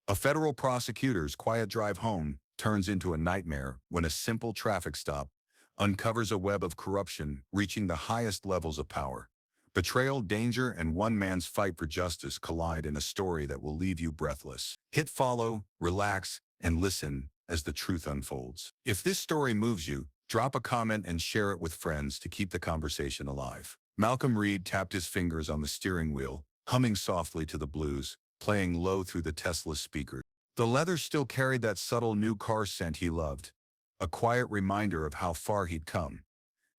A federal prosecutor's quiet drive home turns into a nightmare when a simple traffic stop uncovers a web of corruption reaching the highest levels of power. Betrayal, danger, and one man's fight for justice collide in a story that will leave you breathless. Hit follow, relax, and listen as the truth unfolds. If this story moves you, drop a comment and share it with friends to keep the conversation alive. Malcolm Reed tapped his fingers on the steering wheel, humming softly to the blues, playing low through the Tesla speakers. The leather still carried that subtle new car scent he loved, a quiet reminder of how far he'd come.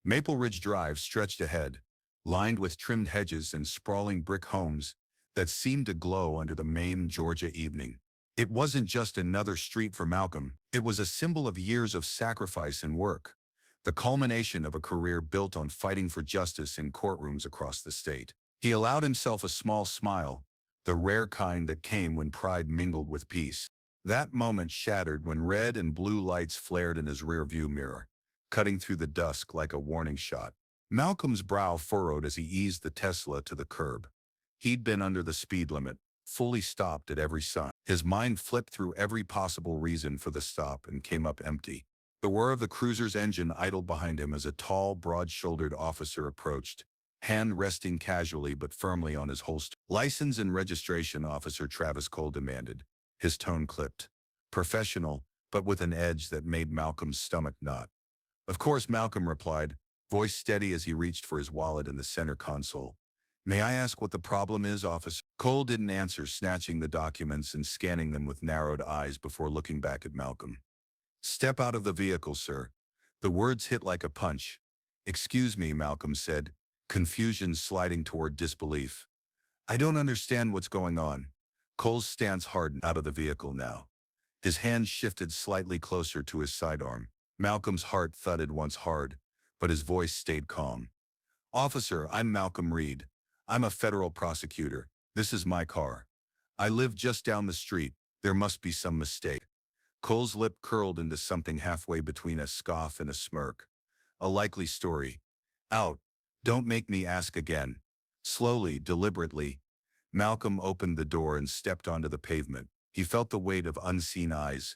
Maple Ridge Drive stretched ahead, lined with trimmed hedges and sprawling brick homes that seemed to glow under the Maine, Georgia evening. It wasn't just another street for Malcolm, it was a symbol of years of sacrifice and work, the culmination of a career built on fighting for justice in courtrooms across the state. He allowed himself a small smile, the rare kind that came when pride mingled with peace. That moment shattered when red and blue lights flared in his rearview mirror, cutting through the dusk like a warning shot. Malcolm's brow furrowed as he eased the Tesla to the curb. He'd been under the speed limit, fully stopped at every sign. His mind flipped through every possible reason for the stop and came up empty. The whir of the cruiser's engine idled behind him as a tall, broad-shouldered officer approached, hand resting casually but firmly on his holster. "License and registration," Officer Travis Cole demanded, his tone clipped. Professional, but with an edge that made Malcolm's stomach knot. "Of course," Malcolm replied, voice steady as he reached for his wallet in the center console. "May I ask what the problem is, officer?" Cole didn't answer, snatching the documents and scanning them with narrowed eyes before looking back at Malcolm. "Step out of the vehicle, sir." The words hit like a punch. "Excuse me," Malcolm said, confusion sliding toward disbelief. "I don't understand what's going on." Cole's stance hardened. "Out of the vehicle now." His hand shifted slightly closer to his sidearm. Malcolm's heart thudded once hard, but his voice stayed calm. "Officer, I'm Malcolm Reed. I'm a federal prosecutor. This is my car. I live just down the street. There must be some mistake." Cole's lip curled into something halfway between a scoff and a smirk. "A likely story. Out. Don't make me ask again." Slowly, deliberately, Malcolm opened the door and stepped onto the pavement. He felt the weight of unseen eyes,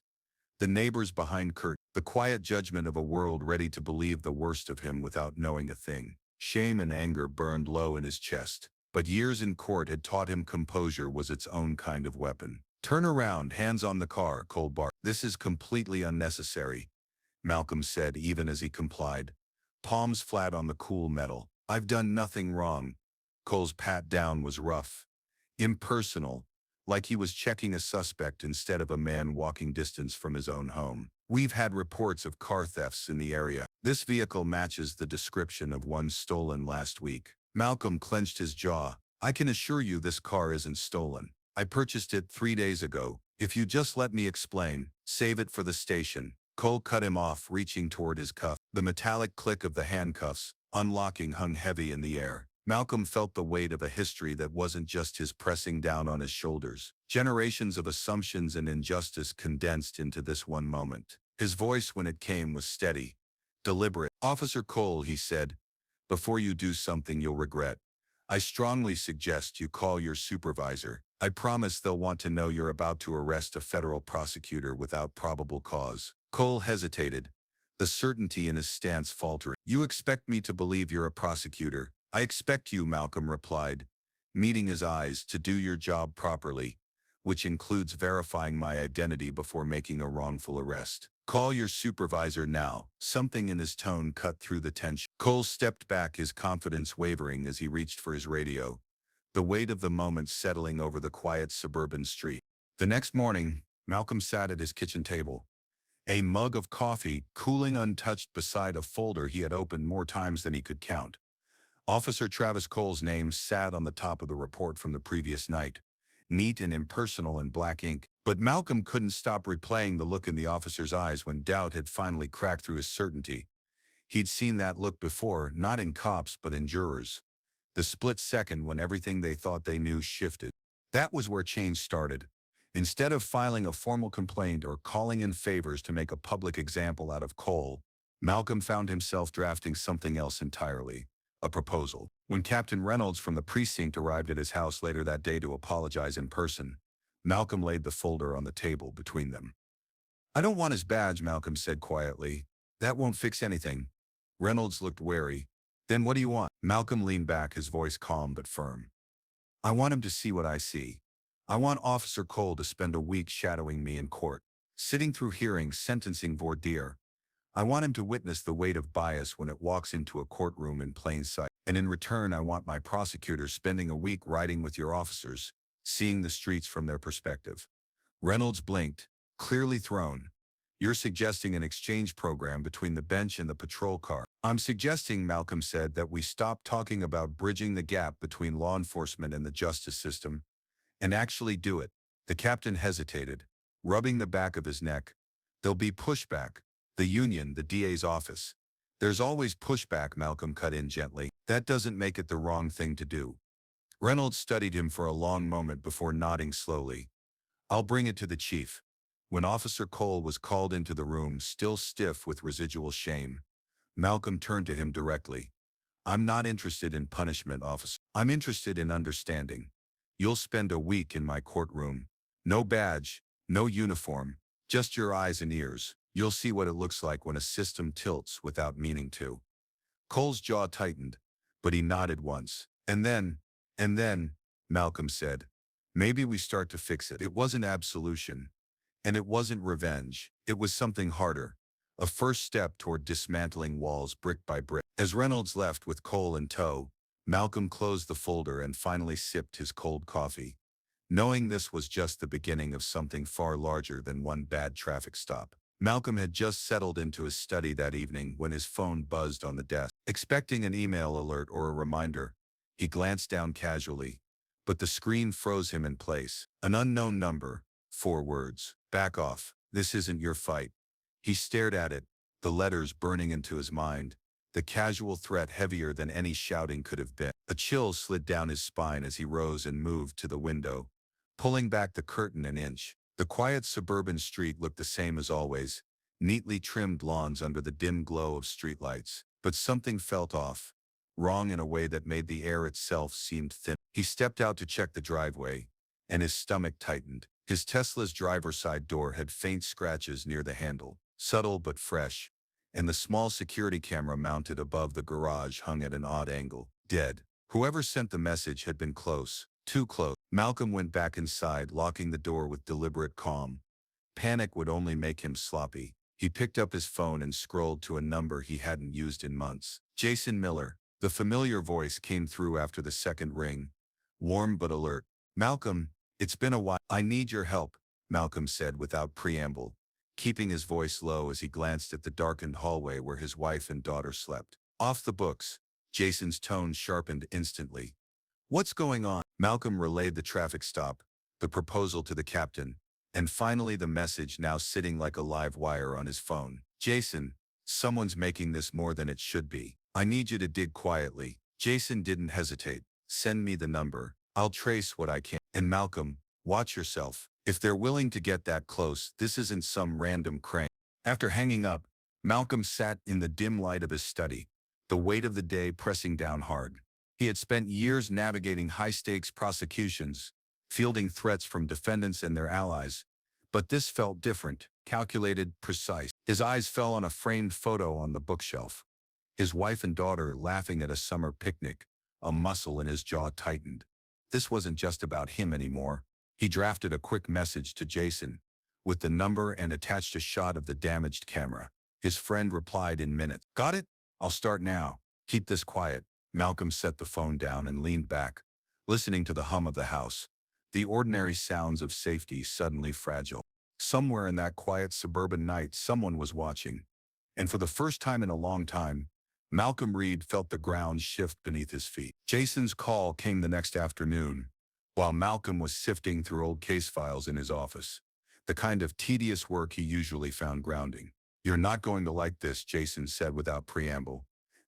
the neighbors behind curtains, the quiet judgment of a world ready to believe the worst of him without knowing a thing. Shame and anger burned low in his chest, but years in court had taught him composure was its own kind of weapon. "Turn around, hands on the car," Cole barked. "This is completely unnecessary," Malcolm said even as he complied, palms flat on the cool metal. "I've done nothing wrong." Cole's pat down was rough, impersonal, like he was checking a suspect instead of a man walking distance from his own home. "We've had reports of car thefts in the area. This vehicle matches the description of one stolen last week." Malcolm clenched his jaw. "I can assure you this car isn't stolen. I purchased it 3 days ago. If you just let me explain." "Save it for the station." Cole cut him off, reaching toward his cuff. The metallic click of the handcuffs, unlocking, hung heavy in the air. Malcolm felt the weight of a history that wasn't just his pressing down on his shoulders. Generations of assumptions and injustice condensed into this one moment. His voice, when it came, was steady, deliberate. "Officer Cole," he said, "before you do something you'll regret, I strongly suggest you call your supervisor. I promise they'll want to know you're about to arrest a federal prosecutor without probable cause." Cole hesitated, the certainty in his stance faltering. "You expect me to believe you're a prosecutor?" "I expect you," Malcolm replied, meeting his eyes, "to do your job properly, which includes verifying my identity before making a wrongful arrest. Call your supervisor now." Something in his tone cut through the tension. Cole stepped back, his confidence wavering as he reached for his radio, the weight of the moment settling over the quiet suburban street. The next morning, Malcolm sat at his kitchen table, a mug of coffee cooling untouched beside a folder he had opened more times than he could count. Officer Travis Cole's name sat on the top of the report from the previous night, neat and impersonal in black ink. But Malcolm couldn't stop replaying the look in the officer's eyes when doubt had finally cracked through his certainty. He'd seen that look before, not in cops but in jurors. The split second when everything they thought they knew shifted. That was where change started. Instead of filing a formal complaint or calling in favors to make a public example out of Cole, Malcolm found himself drafting something else entirely. A proposal. When Captain Reynolds from the precinct arrived at his house later that day to apologize in person, Malcolm laid the folder on the table between them. I don't want his badge, Malcolm said quietly. That won't fix anything. Reynolds looked wary. Then what do you want? Malcolm leaned back, his voice calm but firm. I want him to see what I see. I want Officer Cole to spend a week shadowing me in court, sitting through hearings, sentencing voir dire. I want him to witness the weight of bias when it walks into a courtroom in plain sight. And in return, I want my prosecutors spending a week riding with your officers, seeing the streets from their perspective. Reynolds blinked, clearly thrown. You're suggesting an exchange program between the bench and the patrol car. I'm suggesting, Malcolm said, that we stop talking about bridging the gap between law enforcement and the justice system and actually do it. The captain hesitated, rubbing the back of his neck. There'll be pushback. The union, the DA's office. There's always pushback, Malcolm cut in gently. That doesn't make it the wrong thing to do. Reynolds studied him for a long moment before nodding slowly. I'll bring it to the chief. When Officer Cole was called into the room, still stiff with residual shame, Malcolm turned to him directly. I'm not interested in punishment, officer. I'm interested in understanding. You'll spend a week in my courtroom. No badge, no uniform, just your eyes and ears. You'll see what it looks like when a system tilts without meaning to. Cole's jaw tightened, but he nodded once. And then, Malcolm said, maybe we start to fix it. It wasn't absolution, and it wasn't revenge. It was something harder. A first step toward dismantling walls brick by brick. As Reynolds left with Cole in tow, Malcolm closed the folder and finally sipped his cold coffee, knowing this was just the beginning of something far larger than one bad traffic stop. Malcolm had just settled into his study that evening when his phone buzzed on the desk. Expecting an email alert or a reminder, he glanced down casually, but the screen froze him in place. An unknown number, 4 words. Back off. This isn't your fight. He stared at it, the letters burning into his mind, the casual threat heavier than any shouting could have been. A chill slid down his spine as he rose and moved to the window, pulling back the curtain an inch. The quiet suburban street looked the same as always, neatly trimmed lawns under the dim glow of streetlights. But something felt off, wrong in a way that made the air itself seem thin. He stepped out to check the driveway, and his stomach tightened. His Tesla's driver's side door had faint scratches near the handle, subtle but fresh, and the small security camera mounted above the garage hung at an odd angle. Dead. Whoever sent the message had been close. Too close. Malcolm went back inside, locking the door with deliberate calm. Panic would only make him sloppy. He picked up his phone and scrolled to a number he hadn't used in months. Jason Miller. The familiar voice came through after the second ring, warm but alert. Malcolm, it's been a while. I need your help, Malcolm said without preamble, keeping his voice low as he glanced at the darkened hallway where his wife and daughter slept. Off the books. Jason's tone sharpened instantly. What's going on? Malcolm relayed the traffic stop, the proposal to the captain, and finally the message now sitting like a live wire on his phone. Jason, someone's making this more than it should be. I need you to dig quietly. Jason didn't hesitate. Send me the number. I'll trace what I can. And Malcolm, watch yourself. If they're willing to get that close, this isn't some random crank. After hanging up, Malcolm sat in the dim light of his study, the weight of the day pressing down hard. He had spent years navigating high-stakes prosecutions, fielding threats from defendants and their allies, but this felt different, calculated, precise. His eyes fell on a framed photo on the bookshelf. His wife and daughter laughing at a summer picnic, a muscle in his jaw tightened. This wasn't just about him anymore. He drafted a quick message to Jason, with the number and attached a shot of the damaged camera. His friend replied in minutes. Got it? I'll start now. Keep this quiet. Malcolm set the phone down and leaned back, listening to the hum of the house, the ordinary sounds of safety suddenly fragile. Somewhere in that quiet suburban night, someone was watching. And for the first time in a long time, Malcolm Reed felt the ground shift beneath his feet. Jason's call came the next afternoon, while Malcolm was sifting through old case files in his office, the kind of tedious work he usually found grounding. You're not going to like this, Jason said without preamble.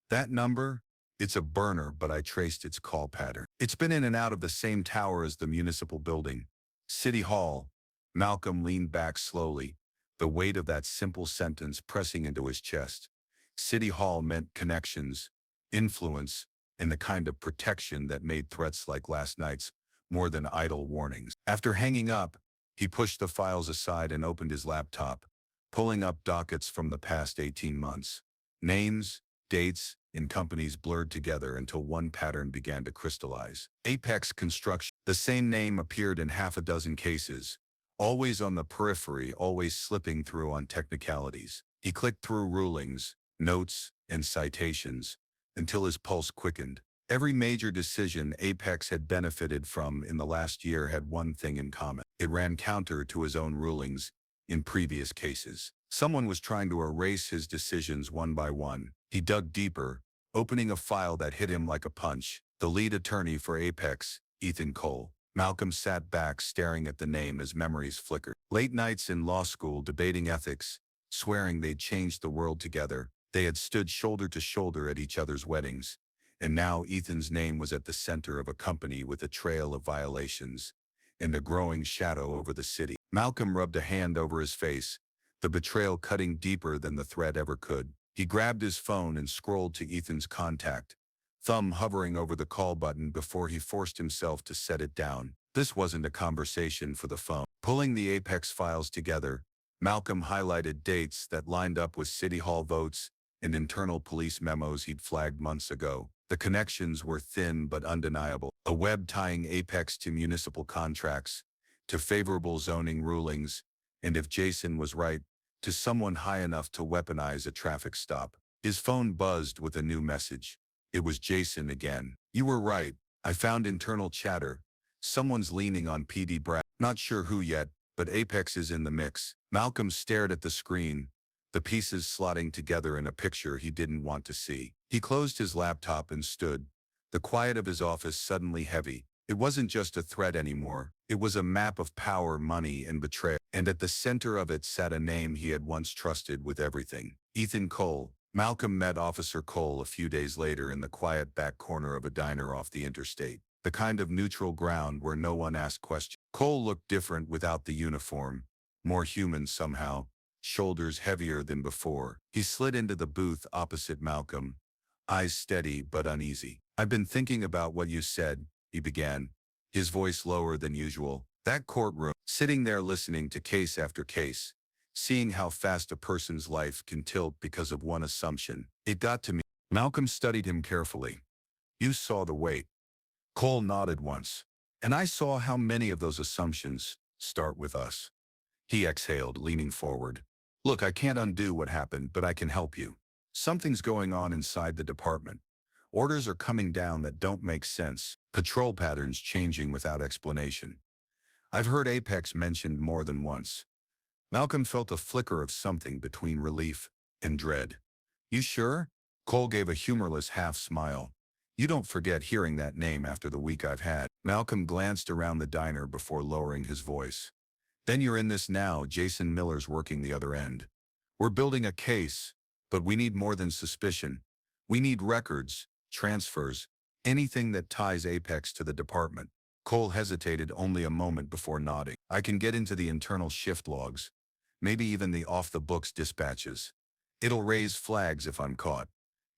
That number? It's a burner, but I traced its call pattern. It's been in and out of the same tower as the municipal building. City Hall. Malcolm leaned back slowly, the weight of that simple sentence pressing into his chest. City Hall meant connections, influence, and the kind of protection that made threats like last night's more than idle warnings. After hanging up, He pushed the files aside and opened his laptop, pulling up dockets from the past 18 months. Names, dates, and companies blurred together until one pattern began to crystallize. Apex Construction. The same name appeared in half a dozen cases, always on the periphery, always slipping through on technicalities. He clicked through rulings, notes, and citations, until his pulse quickened. Every major decision Apex had benefited from in the last year had one thing in common. It ran counter to his own rulings in previous cases. Someone was trying to erase his decisions one by one. He dug deeper, opening a file that hit him like a punch. The lead attorney for Apex, Ethan Cole. Malcolm sat back, staring at the name as memories flickered. Late nights in law school debating ethics, swearing they'd changed the world together. They had stood shoulder to shoulder at each other's weddings. And now Ethan's name was at the center of a company with a trail of violations and a growing shadow over the city. Malcolm rubbed a hand over his face, the betrayal cutting deeper than the threat ever could. He grabbed his phone and scrolled to Ethan's contact, thumb hovering over the call button before he forced himself to set it down. This wasn't a conversation for the phone. Pulling the Apex files together, Malcolm highlighted dates that lined up with City Hall votes and internal police memos he'd flagged months ago. The connections were thin but undeniable. A web tying Apex to municipal contracts, to favorable zoning rulings, and if Jason was right, to someone high enough to weaponize a traffic stop. His phone buzzed with a new message. It was Jason again. "You were right. I found internal chatter. Someone's leaning on PD Brad. Not sure who yet, but Apex is in the mix." Malcolm stared at the screen, the pieces slotting together in a picture he didn't want to see. He closed his laptop and stood, the quiet of his office suddenly heavy. It wasn't just a threat anymore. It was a map of power, money, and betrayal. And at the center of it sat a name he had once trusted with everything. Ethan Cole. Malcolm met Officer Cole a few days later in the quiet back corner of a diner off the interstate, the kind of neutral ground where no one asked questions. Cole looked different without the uniform, more human somehow, shoulders heavier than before. He slid into the booth opposite Malcolm, eyes steady but uneasy. "I've been thinking about what you said," he began, his voice lower than usual. "That courtroom, sitting there listening to case after case, seeing how fast a person's life can tilt because of one assumption. It got to me." Malcolm studied him carefully. "You saw the weight." Cole nodded once. "And I saw how many of those assumptions start with us." He exhaled, leaning forward. "Look, I can't undo what happened, but I can help you. Something's going on inside the department. Orders are coming down that don't make sense. Patrol patterns changing without explanation. I've heard Apex mentioned more than once." Malcolm felt a flicker of something between relief and dread. "You sure?" Cole gave a humorless half-smile. "You don't forget hearing that name after the week I've had." Malcolm glanced around the diner before lowering his voice. "Then you're in this now. Jason Miller's working the other end. We're building a case, but we need more than suspicion. We need records, transfers, anything that ties Apex to the department." Cole hesitated only a moment before nodding. "I can get into the internal shift logs, maybe even the off-the-books dispatches. It'll raise flags if I'm caught."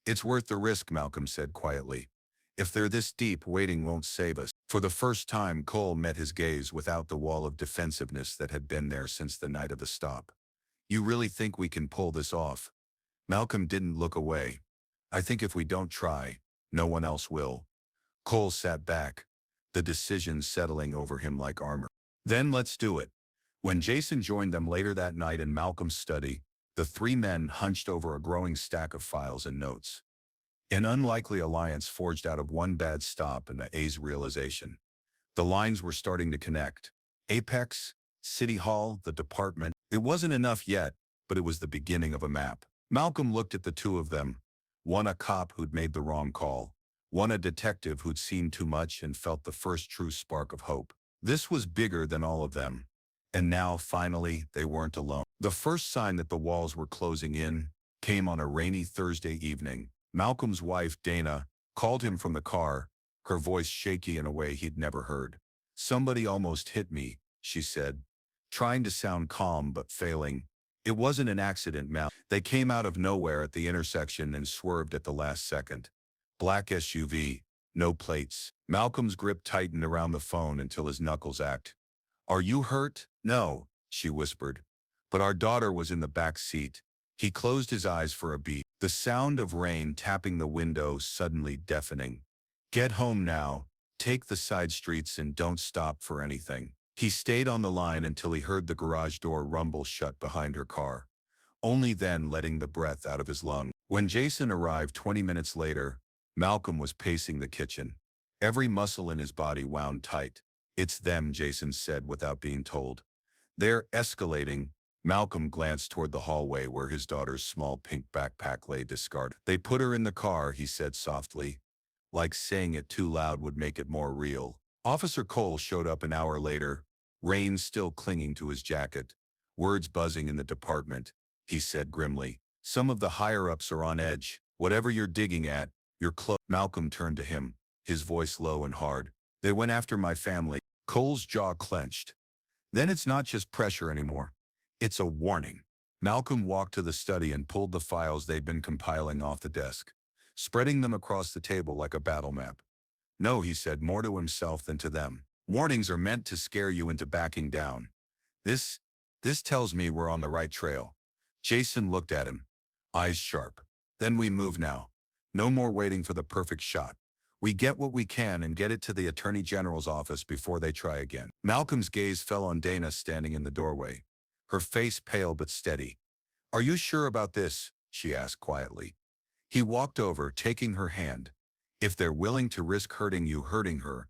"It's worth the risk," Malcolm said quietly. "If they're this deep, waiting won't save us." For the first time, Cole met his gaze without the wall of defensiveness that had been there since the night of the stop. "You really think we can pull this off?" Malcolm didn't look away. "I think if we don't try, no one else will." Cole sat back, the decision settling over him like armor. "Then let's do it." When Jason joined them later that night in Malcolm's study, the three men hunched over a growing stack of files and notes. An unlikely alliance forged out of one bad stop and the A's realization. The lines were starting to connect. Apex, City Hall, the department. It wasn't enough yet, but it was the beginning of a map. Malcolm looked at the two of them, one a cop who'd made the wrong call, one a detective who'd seen too much and felt the first true spark of hope. This was bigger than all of them. And now, finally, they weren't alone. The first sign that the walls were closing in came on a rainy Thursday evening. Malcolm's wife, Dana, called him from the car, her voice shaky in a way he'd never heard. "Somebody almost hit me," she said, trying to sound calm but failing. "It wasn't an accident, Mal." They came out of nowhere at the intersection and swerved at the last second. Black SUV, no plates. Malcolm's grip tightened around the phone until his knuckles ached. "Are you hurt?" "No," she whispered. "But our daughter was in the back seat." He closed his eyes for a beat, the sound of rain tapping the window suddenly deafening. "Get home now. Take the side streets and don't stop for anything." He stayed on the line until he heard the garage door rumble shut behind her car, only then letting the breath out of his lungs. When Jason arrived 20 minutes later, Malcolm was pacing the kitchen. Every muscle in his body wound tight. "It's them," Jason said without being told. "They're escalating." Malcolm glanced toward the hallway where his daughter's small pink backpack lay discarded. "They put her in the car," he said softly, like saying it too loud would make it more real. Officer Cole showed up an hour later, rain still clinging to his jacket. "Words buzzing in the department," he said grimly. "Some of the higher-ups are on edge. Whatever you're digging at, you're close." Malcolm turned to him, his voice low and hard. "They went after my family." Cole's jaw clenched. "Then it's not just pressure anymore. It's a warning." Malcolm walked to the study and pulled the files they'd been compiling off the desk, spreading them across the table like a battle map. "No," he said, more to himself than to them. "Warnings are meant to scare you into backing down. This, this tells me we're on the right trail." Jason looked at him, eyes sharp. "Then we move now. No more waiting for the perfect shot. We get what we can and get it to the Attorney General's office before they try again." Malcolm's gaze fell on Dana standing in the doorway, her face pale but steady. "Are you sure about this?" she asked quietly. He walked over, taking her hand. "If they're willing to risk hurting you, hurting her,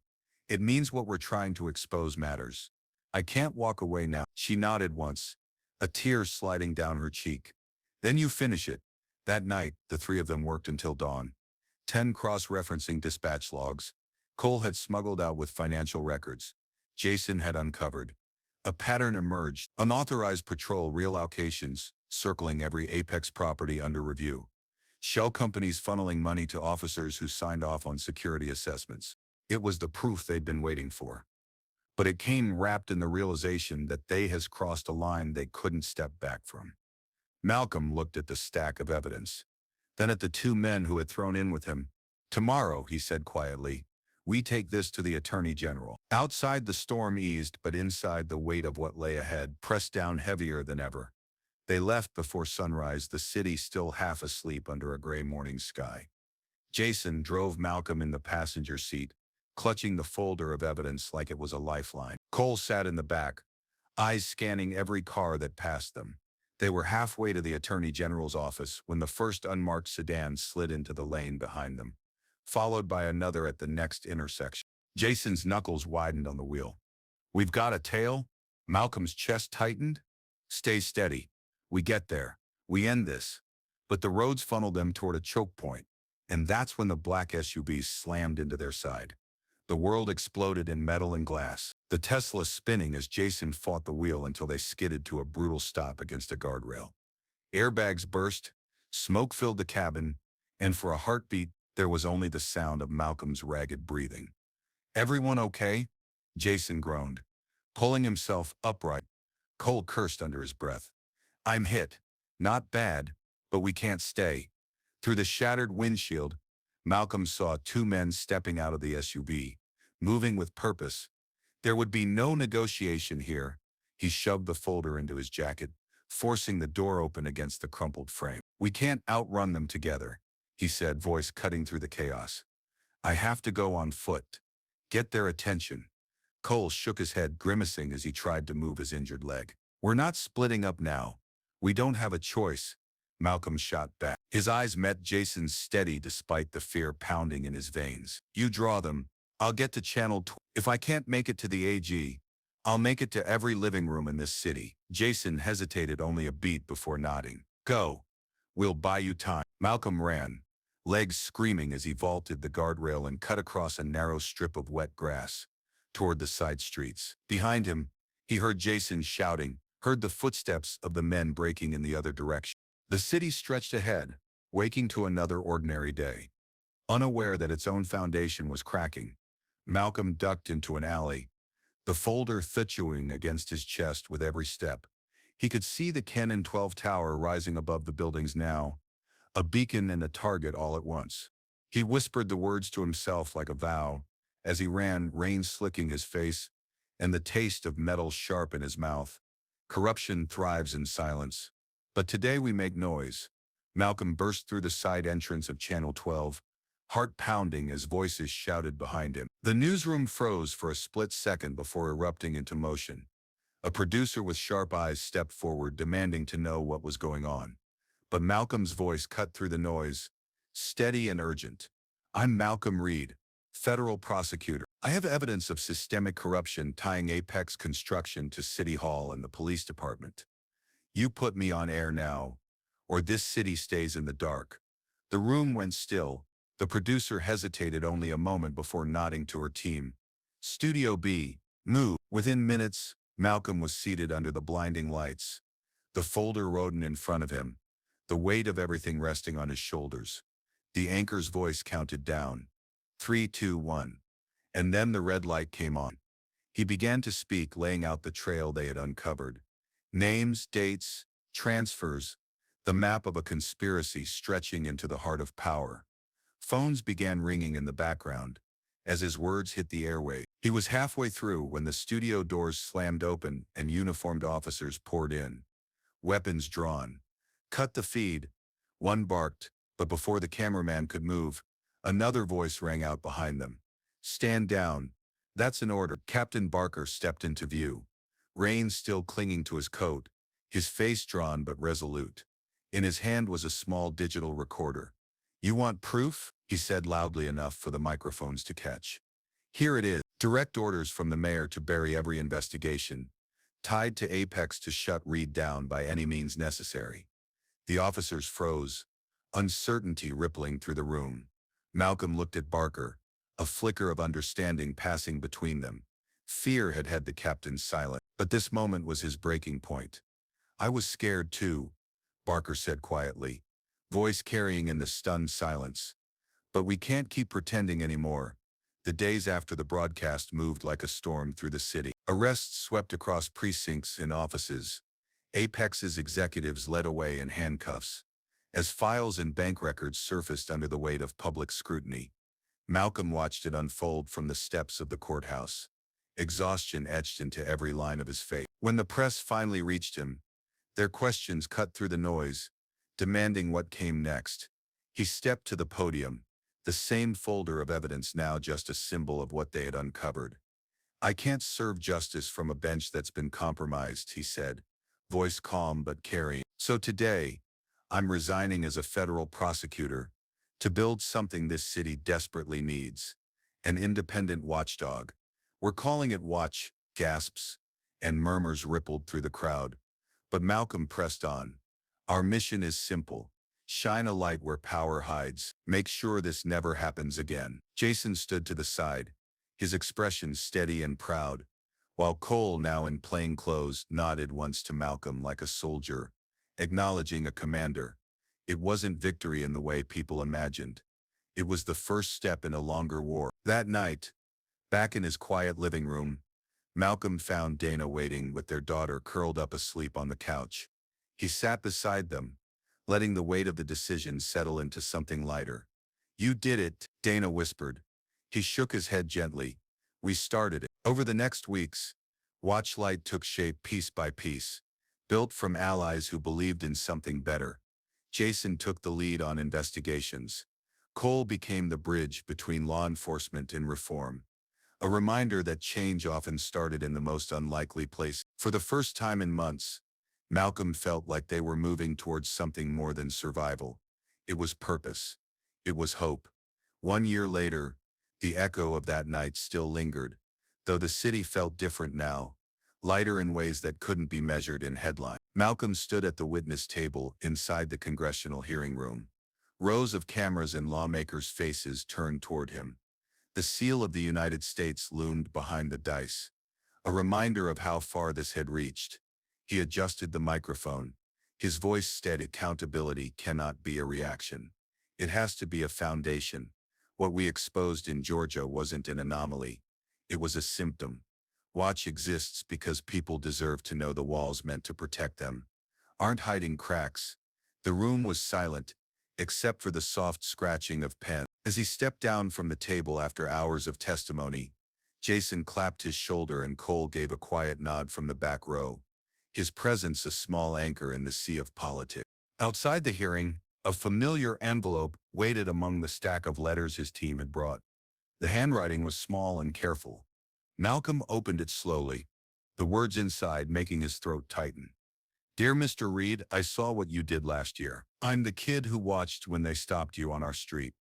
it means what we're trying to expose matters. I can't walk away now." She nodded once, a tear sliding down her cheek. "Then you finish it." That night, the three of them worked until dawn. 10 cross-referencing dispatch logs. Cole had smuggled out with financial records. Jason had uncovered. A pattern emerged: unauthorized patrol reallocations, circling every Apex property under review. Shell companies funneling money to officers who signed off on security assessments. It was the proof they'd been waiting for. But it came wrapped in the realization that they has crossed a line they couldn't step back from. Malcolm looked at the stack of evidence, then at the two men who had thrown in with him. "Tomorrow," he said quietly, "we take this to the Attorney General." Outside, the storm eased, but inside, the weight of what lay ahead pressed down heavier than ever. They left before sunrise, the city still half asleep under a gray morning sky. Jason drove Malcolm in the passenger seat, clutching the folder of evidence like it was a lifeline. Cole sat in the back, eyes scanning every car that passed them. They were halfway to the Attorney General's office when the first unmarked sedan slid into the lane behind them, followed by another at the next intersection. Jason's knuckles widened on the wheel. "We've got a tail?" Malcolm's chest tightened. "Stay steady. We get there. We end this." But the roads funneled them toward a choke point, and that's when the black SUV slammed into their side. The world exploded in metal and glass, the Tesla spinning as Jason fought the wheel until they skidded to a brutal stop against a guardrail. Airbags burst, smoke filled the cabin, and for a heartbeat, there was only the sound of Malcolm's ragged breathing. "Everyone okay?" Jason groaned, pulling himself upright. Cole cursed under his breath. "I'm hit. Not bad, but we can't stay." Through the shattered windshield, Malcolm saw two men stepping out of the SUV, moving with purpose. There would be no negotiation here. He shoved the folder into his jacket, forcing the door open against the crumpled frame. "We can't outrun them together," he said, voice cutting through the chaos. "I have to go on foot. Get their attention." Cole shook his head, grimacing as he tried to move his injured leg. "We're not splitting up now. We don't have a choice." Malcolm shot back. His eyes met Jason's steady despite the fear pounding in his veins. "You draw them. I'll get to Channel 12. If I can't make it to the AG, I'll make it to every living room in this city." Jason hesitated only a beat before nodding. "Go. We'll buy you time." Malcolm ran, legs screaming as he vaulted the guardrail and cut across a narrow strip of wet grass toward the side streets. Behind him, he heard Jason shouting, heard the footsteps of the men breaking in the other direction. The city stretched ahead, waking to another ordinary day. Unaware that its own foundation was cracking, Malcolm ducked into an alley, the folder thutching against his chest with every step. He could see the Cannon 12 tower rising above the buildings now, a beacon and a target all at once. He whispered the words to himself like a vow. As he ran, rain slicking his face, and the taste of metal sharp in his mouth. Corruption thrives in silence. But today we make noise. Malcolm burst through the side entrance of Channel 12, heart pounding as voices shouted behind him. The newsroom froze for a split second before erupting into motion. A producer with sharp eyes stepped forward, demanding to know what was going on. But Malcolm's voice cut through the noise, steady and urgent. "I'm Malcolm Reed, Federal Prosecutor. I have evidence of systemic corruption tying Apex Construction to City Hall and the Police Department. You put me on air now, or this city stays in the dark." The room went still. The producer hesitated only a moment before nodding to her team. "Studio B, move." Within minutes, Malcolm was seated under the blinding lights, the folder rodent in front of him, the weight of everything resting on his shoulders. The anchor's voice counted down. 3, 2, 1. And then the red light came on. He began to speak, laying out the trail they had uncovered. Names, dates, transfers, the map of a conspiracy stretching into the heart of power. Phones began ringing in the background as his words hit the airway. He was halfway through when the studio doors slammed open and uniformed officers poured in, weapons drawn. "Cut the feed," one barked, but before the cameraman could move, another voice rang out behind them. "Stand down. That's an order." Captain Barker stepped into view, reins still clinging to his coat, his face drawn but resolute. In his hand was a small digital recorder. "You want proof?" he said loudly enough for the microphones to catch. "Here it is. Direct orders from the mayor to bury every investigation, tied to Apex to shut Reed down by any means necessary." The officers froze, uncertainty rippling through the room. Malcolm looked at Barker, a flicker of understanding passing between them. Fear had had the captain silent, but this moment was his breaking point. "I was scared too," Barker said quietly, voice carrying in the stunned silence. "But we can't keep pretending anymore." The days after the broadcast moved like a storm through the city. Arrests swept across precincts and offices. Apex's executives led away in handcuffs. As files and bank records surfaced under the weight of public scrutiny, Malcolm watched it unfold from the steps of the courthouse. Exhaustion etched into every line of his face. When the press finally reached him, their questions cut through the noise, demanding what came next. He stepped to the podium, the same folder of evidence now just a symbol of what they had uncovered. "I can't serve justice from a bench that's been compromised," he said, voice calm but carrying. "So today, I'm resigning as a federal prosecutor to build something this city desperately needs, an independent watchdog. We're calling it Watch." Gasps and murmurs rippled through the crowd. But Malcolm pressed on. "Our mission is simple. Shine a light where power hides. Make sure this never happens again." Jason stood to the side, his expression steady and proud, while Cole, now in plain clothes, nodded once to Malcolm like a soldier, acknowledging a commander. It wasn't victory in the way people imagined. It was the first step in a longer war. That night, back in his quiet living room, Malcolm found Dana waiting with their daughter curled up asleep on the couch. He sat beside them, letting the weight of the decision settle into something lighter. "You did it," Dana whispered. He shook his head gently. "We started it." Over the next weeks, Watchlight took shape piece by piece, built from allies who believed in something better. Jason took the lead on investigations. Cole became the bridge between law enforcement and reform, a reminder that change often started in the most unlikely place. For the first time in months, Malcolm felt like they were moving towards something more than survival. It was purpose. It was hope. 1 year later, the echo of that night still lingered, though the city felt different now, lighter in ways that couldn't be measured in headlines. Malcolm stood at the witness table inside the congressional hearing room. Rows of cameras and lawmakers' faces turned toward him. The seal of the United States loomed behind the dice, a reminder of how far this had reached. He adjusted the microphone. His voice steady. "Accountability cannot be a reaction. It has to be a foundation. What we exposed in Georgia wasn't an anomaly. It was a symptom. Watch exists because people deserve to know the walls meant to protect them aren't hiding cracks." The room was silent, except for the soft scratching of pen. As he stepped down from the table after hours of testimony, Jason clapped his shoulder and Cole gave a quiet nod from the back row, his presence a small anchor in the sea of politics. Outside the hearing, a familiar envelope waited among the stack of letters his team had brought. The handwriting was small and careful. Malcolm opened it slowly, the words inside making his throat tighten. Dear Mr. Reed, I saw what you did last year. I'm the kid who watched when they stopped you on our street.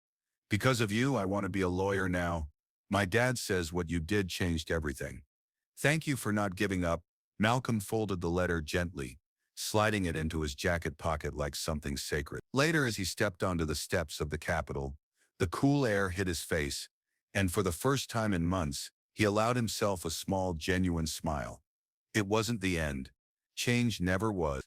Because of you, I want to be a lawyer now. My dad says what you did changed everything. Thank you for not giving up. Malcolm folded the letter gently, sliding it into his jacket pocket like something sacred. Later, as he stepped onto the steps of the Capitol, the cool air hit his face, and for the first time in months, he allowed himself a small, genuine smile. It wasn't the end. Change never was.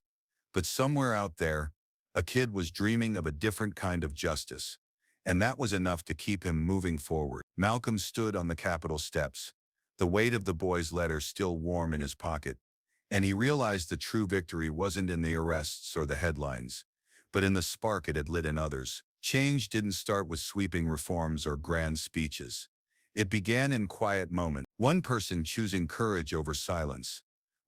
But somewhere out there, a kid was dreaming of a different kind of justice. And that was enough to keep him moving forward. Malcolm stood on the Capitol steps, the weight of the boy's letter still warm in his pocket, and he realized the true victory wasn't in the arrests or the headlines, but in the spark it had lit in others. Change didn't start with sweeping reforms or grand speeches. It began in quiet moments, one person choosing courage over silence,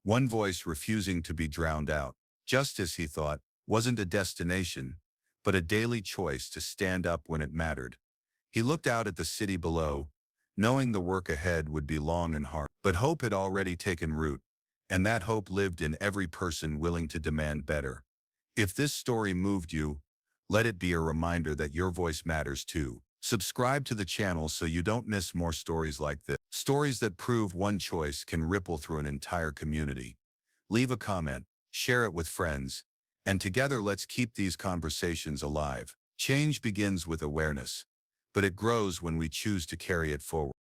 one voice refusing to be drowned out. Justice, he thought, wasn't a destination, but a daily choice to stand up when it mattered. He looked out at the city below, knowing the work ahead would be long and hard. But hope had already taken root, and that hope lived in every person willing to demand better. If this story moved you, let it be a reminder that your voice matters too. Subscribe to the channel so you don't miss more stories like this. Stories that prove one choice can ripple through an entire community. Leave a comment, share it with friends, and together let's keep these conversations alive. Change begins with awareness, but it grows when we choose to carry it forward.